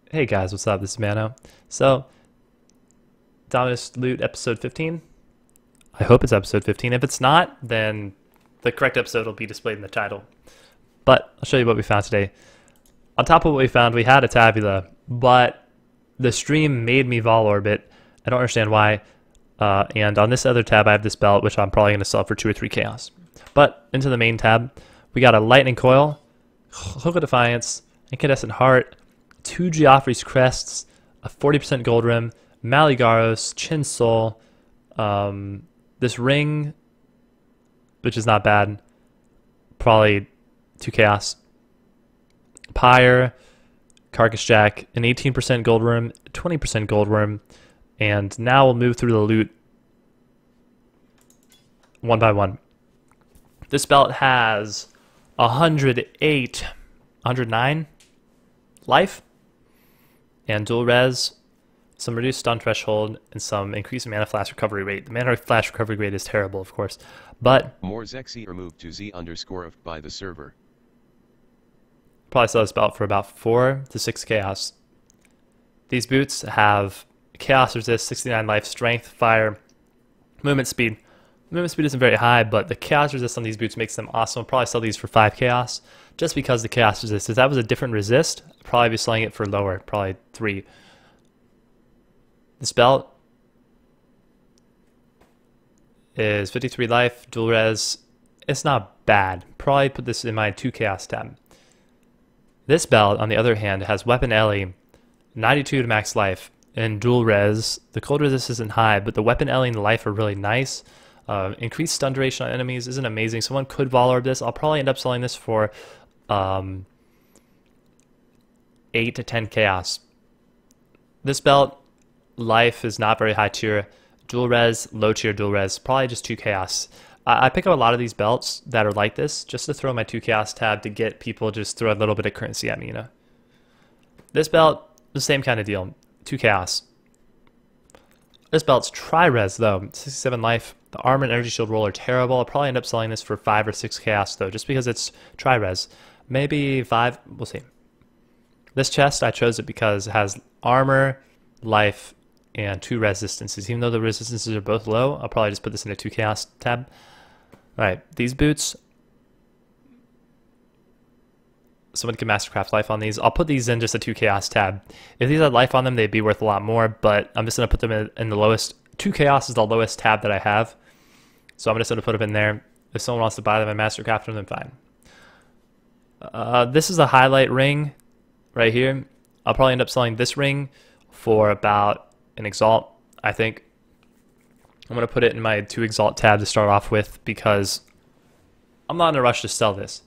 Hey guys, what's up? This is Mano. So, Dominus Loot episode 15. I hope it's episode 15. If it's not, then the correct episode will be displayed in the title. But I'll show you what we found today. On top of what we found, we had a tabula, but the stream made me vol orbit. I don't understand why. And on this other tab, I have this belt, which I'm probably going to sell for 2 or 3 chaos. But into the main tab, we got a lightning coil, hook of defiance, incandescent heart, 2 Geoffrey's crests, a 40% gold rim, Maligaros, Chin Soul, this ring, which is not bad, probably 2 chaos, Pyre, Carcass Jack, an 18% gold worm, 20% gold worm, and now we'll move through the loot one by one. This belt has 108, 109 life, and dual res, some reduced stun threshold, and some increased mana flash recovery rate. The mana flash recovery rate is terrible, of course, but more Zexy removed to Z_F by the server. Probably sell this belt for about 4 to 6 chaos. These boots have chaos resist, 69 life, strength, fire, movement speed. Movement speed isn't very high, but the chaos resist on these boots makes them awesome. I'll probably sell these for 5 chaos, just because the chaos resist. If that was a different resist, I'd probably be selling it for lower, probably 3. This belt is 53 life, dual res. It's not bad. Probably put this in my 2 chaos tab. This belt, on the other hand, has weapon Ellie, 92 to max life, and dual res. The cold resist isn't high, but the weapon Ellie and the life are really nice. Increased stun duration on enemies isn't amazing. Someone could vol orb this. I'll probably end up selling this for 8 to 10 chaos. This belt, life is not very high tier. Dual res, low tier dual res, probably just 2 chaos. I pick up a lot of these belts that are like this just to throw my 2 chaos tab to get people just throw a little bit of currency at me, you know. This belt, the same kind of deal, 2 chaos. This belt's tri-res though, 67 life. The armor and energy shield roll are terrible. I'll probably end up selling this for 5 or 6 chaos though, just because it's tri-res. Maybe 5, we'll see. This chest, I chose it because it has armor, life, and 2 resistances. Even though the resistances are both low, I'll probably just put this in a 2 chaos tab. Alright, these boots, someone can mastercraft life on these. I'll put these in just a 2 chaos tab. If these had life on them, they'd be worth a lot more, but I'm just going to put them in the lowest. 2 chaos is the lowest tab that I have, so I'm just going to put them in there. If someone wants to buy them and mastercraft them, then fine. This is a highlight ring right here. I'll probably end up selling this ring for about an exalt, I think. I'm going to put it in my 2 exalt tab to start off with because I'm not in a rush to sell this.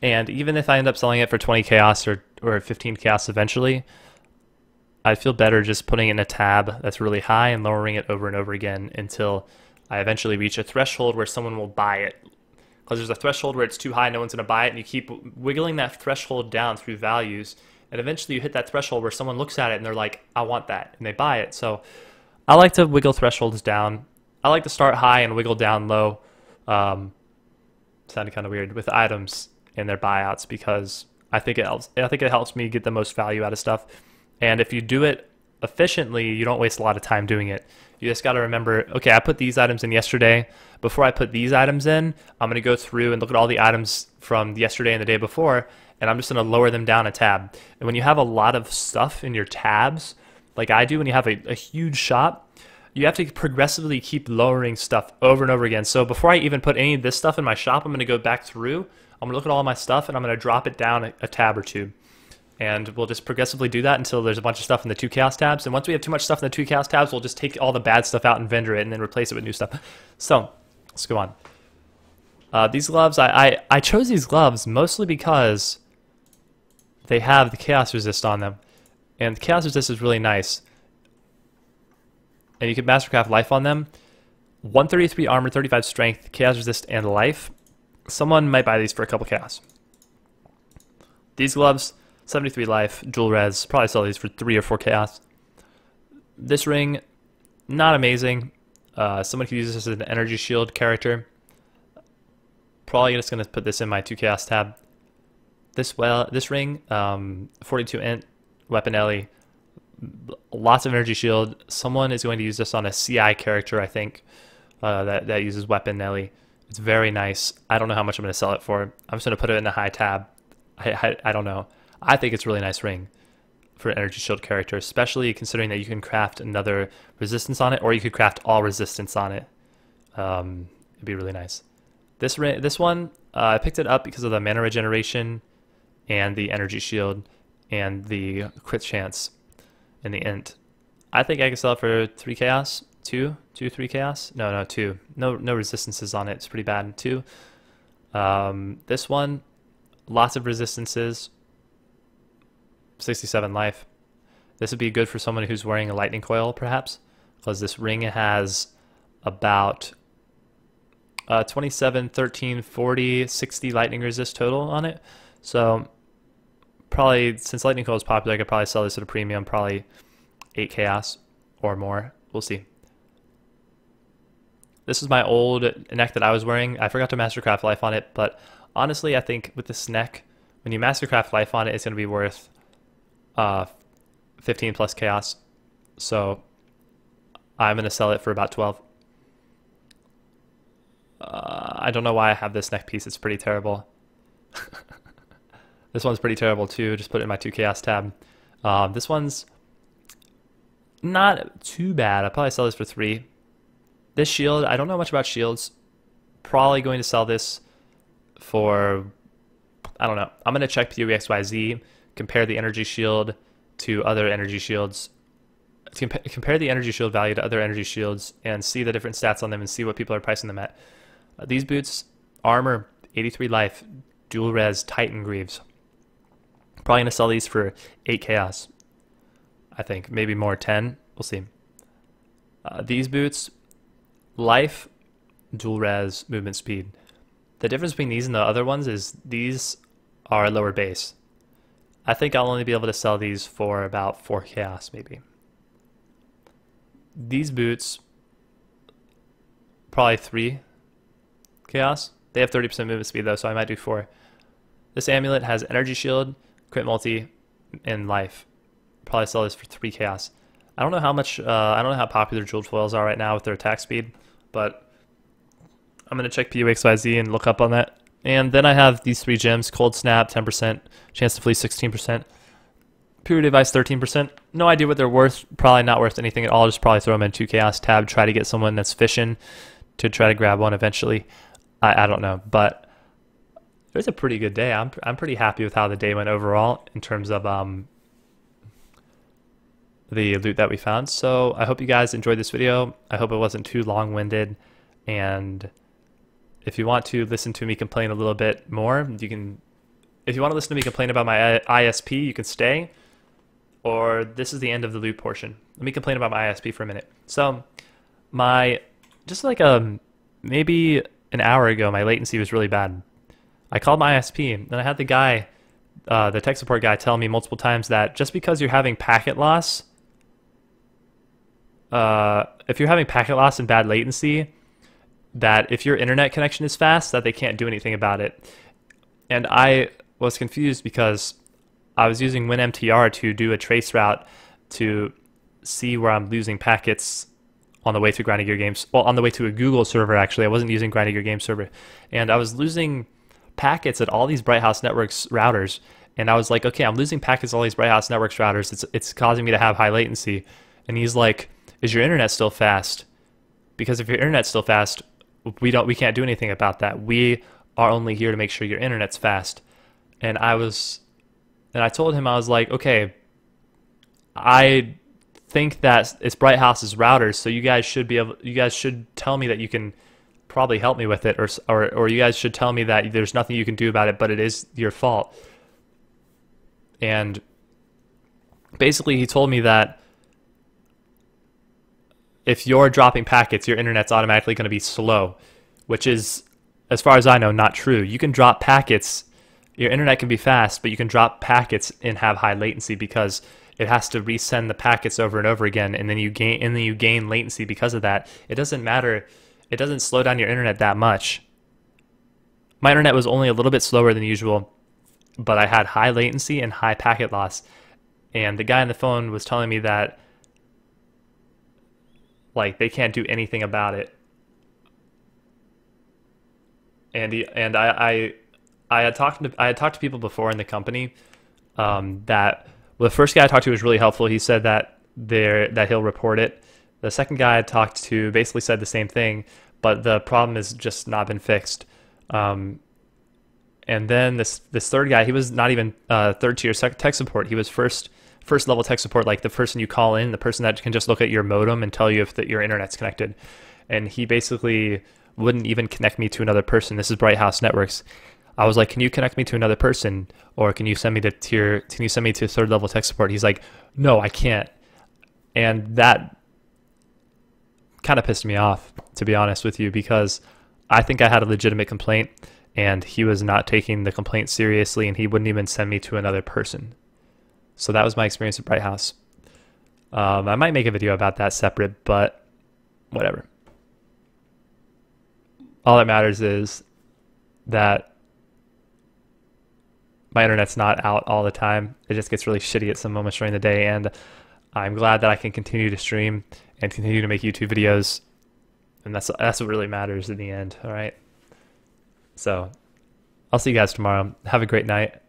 And even if I end up selling it for 20 chaos or 15 chaos eventually, I feel better just putting it in a tab that's really high and lowering it over and over again until I eventually reach a threshold where someone will buy it. Because there's a threshold where it's too high, no one's going to buy it, and you keep wiggling that threshold down through values, and eventually you hit that threshold where someone looks at it and they're like, I want that, and they buy it. So I like to wiggle thresholds down. I like to start high and wiggle down low. Sounded kind of weird with items and their buyouts because I think it helps. I think it helps me get the most value out of stuff. And if you do it efficiently, you don't waste a lot of time doing it. You just got to remember, okay, I put these items in yesterday. Before I put these items in, I'm going to go through and look at all the items from yesterday and the day before, and I'm just going to lower them down a tab. And when you have a lot of stuff in your tabs, like I do when you have a huge shop, you have to progressively keep lowering stuff over and over again. So before I even put any of this stuff in my shop, I'm going to go back through, I'm going to look at all my stuff, and I'm going to drop it down a tab or 2. And we'll just progressively do that until there's a bunch of stuff in the 2 chaos tabs. And once we have too much stuff in the 2 chaos tabs, we'll just take all the bad stuff out and vendor it and then replace it with new stuff. So let's go on. These gloves, I chose these gloves mostly because they have the chaos resist on them. And the chaos resist is really nice. And you can mastercraft life on them. 133 armor, 35 strength, chaos resist, and life. Someone might buy these for a couple chaos. These gloves, 73 life, dual res, probably sell these for 3 or 4 chaos. This ring, not amazing. Someone could use this as an energy shield character. Probably just going to put this in my 2 chaos tab. This ring, 42 int, Weapon Ellie, lots of energy shield. Someone is going to use this on a CI character, I think, that uses Weapon Ellie. It's very nice. I don't know how much I'm going to sell it for. I'm just going to put it in a high tab. I don't know. I think it's a really nice ring for an energy shield character, especially considering that you can craft another resistance on it, or you could craft all resistance on it. It'd be really nice. This one, I picked it up because of the mana regeneration and the energy shield and the crit chance and the int. I think I can sell it for 3 chaos. 3 chaos? No, 2. No resistances on it. It's pretty bad. 2. This one, lots of resistances. 67 life. This would be good for someone who's wearing a lightning coil, perhaps, because this ring has about 27, 13, 40, 60 lightning resist total on it. So probably, since lightning coil is popular, I could probably sell this at a premium, probably 8 chaos or more. We'll see. This is my old neck that I was wearing. I forgot to mastercraft life on it, but honestly, I think with this neck, when you mastercraft life on it, it's going to be worth 15 plus chaos. So I'm going to sell it for about 12. I don't know why I have this neck piece. It's pretty terrible. This one's pretty terrible too. Just put it in my 2 chaos tab. This one's not too bad. I'll probably sell this for 3. This shield, I don't know much about shields. Probably going to sell this for, I don't know. I'm going to check PUEXYZ, compare the energy shield to other energy shields. Compare the energy shield value to other energy shields and see the different stats on them and see what people are pricing them at. These boots, armor, 83 life, dual res, Titan Greaves. Probably going to sell these for 8 chaos. I think, maybe more, 10. We'll see. These boots, life, dual res, movement speed. The difference between these and the other ones is these are lower base. I think I'll only be able to sell these for about 4 chaos, maybe. These boots, probably 3 chaos. They have 30% movement speed though, so I might do 4. This amulet has energy shield, crit multi, and life. Probably sell this for 3 chaos. I don't know how much, I don't know how popular jeweled foils are right now with their attack speed, but I'm going to check PUXYZ and look up on that. And then I have these 3 gems, Cold Snap, 10%, Chance to Flee, 16%, Purity Device, 13%. No idea what they're worth, probably not worth anything at all, just probably throw them in 2 chaos tab, try to get someone that's fishing to try to grab one eventually. I don't know, but it was a pretty good day. I'm pretty happy with how the day went overall in terms of the loot that we found. So I hope you guys enjoyed this video. I hope it wasn't too long-winded, and if you want to listen to me complain a little bit more, you can. If you want to listen to me complain about my ISP, you can stay, or this is the end of the loot portion. Let me complain about my ISP for a minute. So just like maybe an hour ago, my latency was really bad. I called my ISP, and I had the guy, the tech support guy, tell me multiple times that just because you're having packet loss, if you're having packet loss and bad latency, that if your internet connection is fast, that they can't do anything about it. And I was confused because I was using WinMTR to do a trace route to see where I'm losing packets on the way to Grinding Gear Games. Well, on the way to a Google server, actually. I wasn't using Grinding Gear Games server. And I was losing packets at all these Bright House Networks routers. And I was like, okay, I'm losing packets at all these Bright House Networks routers. It's causing me to have high latency. And he's like, is your internet still fast? Because if your internet's still fast, we can't do anything about that. We are only here to make sure your internet's fast. And I told him, I was like, okay, I think that it's Bright House's routers, so you guys should tell me that you can probably help me with it, or you guys should tell me that there's nothing you can do about it, but it is your fault. And basically he told me that if you're dropping packets, your internet's automatically going to be slow, which is, as far as I know, not true. You can drop packets, your internet can be fast, but you can drop packets and have high latency because it has to resend the packets over and over again, and then you gain latency because of that. It doesn't matter. It doesn't slow down your internet that much. My internet was only a little bit slower than usual, but I had high latency and high packet loss. And the guy on the phone was telling me that like they can't do anything about it. And I had talked to people before in the company, that well, the first guy I talked to was really helpful. He said that he'll report it. The second guy I talked to basically said the same thing, but the problem has just not been fixed. And then this third guy, he was not even third tier tech support. He was first level tech support, like the person you call in, the person that can just look at your modem and tell you if your internet's connected. And he basically wouldn't even connect me to another person. This is Bright House Networks. I was like, can you connect me to another person, or can you send me to third level tech support? He's like, no, I can't. And that kind of pissed me off, to be honest with you, because I think I had a legitimate complaint and he was not taking the complaint seriously, and he wouldn't even send me to another person. So that was my experience at Bright House. I might make a video about that separate, but whatever. All that matters is that my internet's not out all the time. It just gets really shitty at some moments during the day, and I'm glad that I can continue to stream and continue to make YouTube videos, and that's what really matters in the end. All right. So I'll see you guys tomorrow. Have a great night.